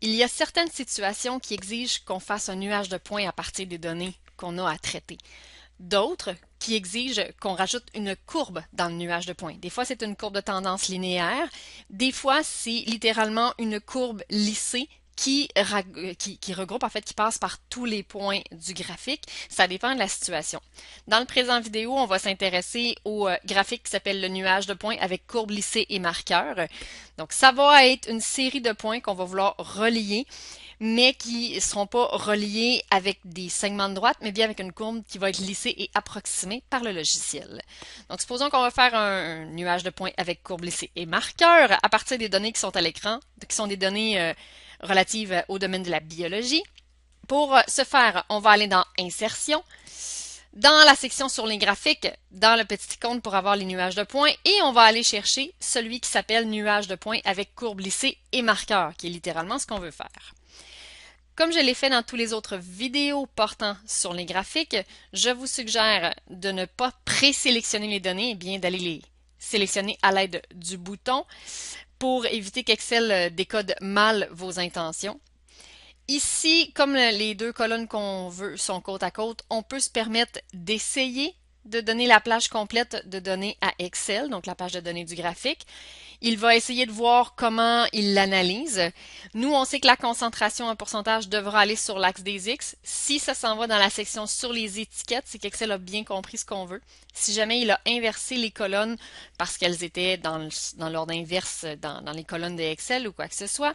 Il y a certaines situations qui exigent qu'on fasse un nuage de points à partir des données qu'on a à traiter. D'autres qui exigent qu'on rajoute une courbe dans le nuage de points. Des fois, c'est une courbe de tendance linéaire. Des fois, c'est littéralement une courbe lissée qui regroupe, en fait, qui passe par tous les points du graphique. Ça dépend de la situation. Dans le présent vidéo, on va s'intéresser au graphique qui s'appelle le nuage de points avec courbe lissée et marqueur. Donc, ça va être une série de points qu'on va vouloir relier, mais qui ne seront pas reliés avec des segments de droite, mais bien avec une courbe qui va être lissée et approximée par le logiciel. Donc, supposons qu'on va faire un nuage de points avec courbe lissée et marqueur à partir des données qui sont à l'écran, qui sont des données relatives au domaine de la biologie. Pour ce faire, on va aller dans Insertion, dans la section sur les graphiques, dans le petit icône pour avoir les nuages de points, et on va aller chercher celui qui s'appelle nuage de points avec courbe lissée et marqueur, qui est littéralement ce qu'on veut faire. Comme je l'ai fait dans tous les autres vidéos portant sur les graphiques, je vous suggère de ne pas présélectionner les données, et bien d'aller les sélectionner à l'aide du bouton pour éviter qu'Excel décode mal vos intentions. Ici, comme les deux colonnes qu'on veut sont côte à côte, on peut se permettre d'essayer de donner la plage complète de données à Excel, donc la page de données du graphique. Il va essayer de voir comment il l'analyse. Nous, on sait que la concentration en pourcentage devra aller sur l'axe des X. Si ça s'en va dans la section sur les étiquettes, c'est qu'Excel a bien compris ce qu'on veut. Si jamais il a inversé les colonnes parce qu'elles étaient dans l'ordre inverse dans les colonnes de Excel ou quoi que ce soit,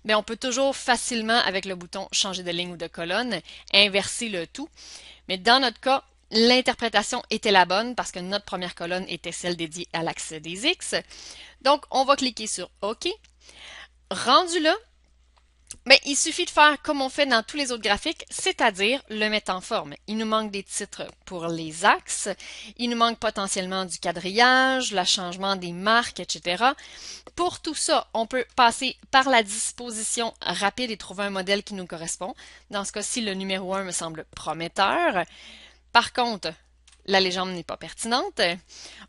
bien, on peut toujours facilement, avec le bouton changer de ligne ou de colonne, inverser le tout. Mais dans notre cas, l'interprétation était la bonne parce que notre première colonne était celle dédiée à l'axe des X. Donc, on va cliquer sur OK. Rendu là, mais il suffit de faire comme on fait dans tous les autres graphiques, c'est-à-dire le mettre en forme. Il nous manque des titres pour les axes, il nous manque potentiellement du quadrillage, le changement des marques, etc. Pour tout ça, on peut passer par la disposition rapide et trouver un modèle qui nous correspond. Dans ce cas-ci, le numéro 1 me semble prometteur. Par contre, la légende n'est pas pertinente.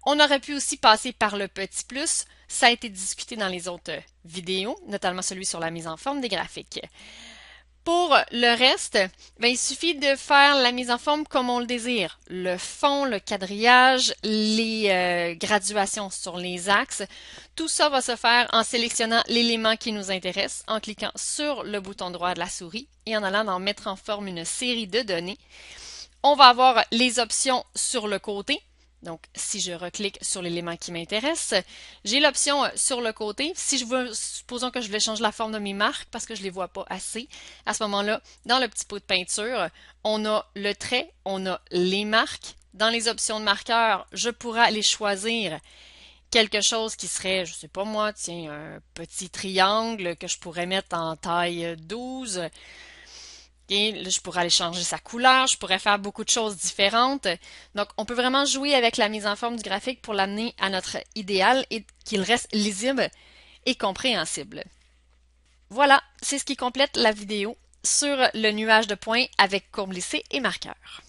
On aurait pu aussi passer par le petit plus. Ça a été discuté dans les autres vidéos, notamment celui sur la mise en forme des graphiques. Pour le reste, ben, il suffit de faire la mise en forme comme on le désire. Le fond, le quadrillage, les graduations sur les axes, tout ça va se faire en sélectionnant l'élément qui nous intéresse, en cliquant sur le bouton droit de la souris et en allant en mettre en forme une série de données. On va avoir les options sur le côté. Donc, si je reclique sur l'élément qui m'intéresse, j'ai l'option sur le côté. Si je veux, supposons que je voulais changer la forme de mes marques parce que je ne les vois pas assez, à ce moment-là, dans le petit pot de peinture, on a le trait, on a les marques. Dans les options de marqueur, je pourrais aller choisir quelque chose qui serait, je sais pas moi, tiens, un petit triangle que je pourrais mettre en taille 12. Et là, je pourrais aller changer sa couleur, je pourrais faire beaucoup de choses différentes. Donc, on peut vraiment jouer avec la mise en forme du graphique pour l'amener à notre idéal et qu'il reste lisible et compréhensible. Voilà, c'est ce qui complète la vidéo sur le nuage de points avec courbe lissée et marqueur.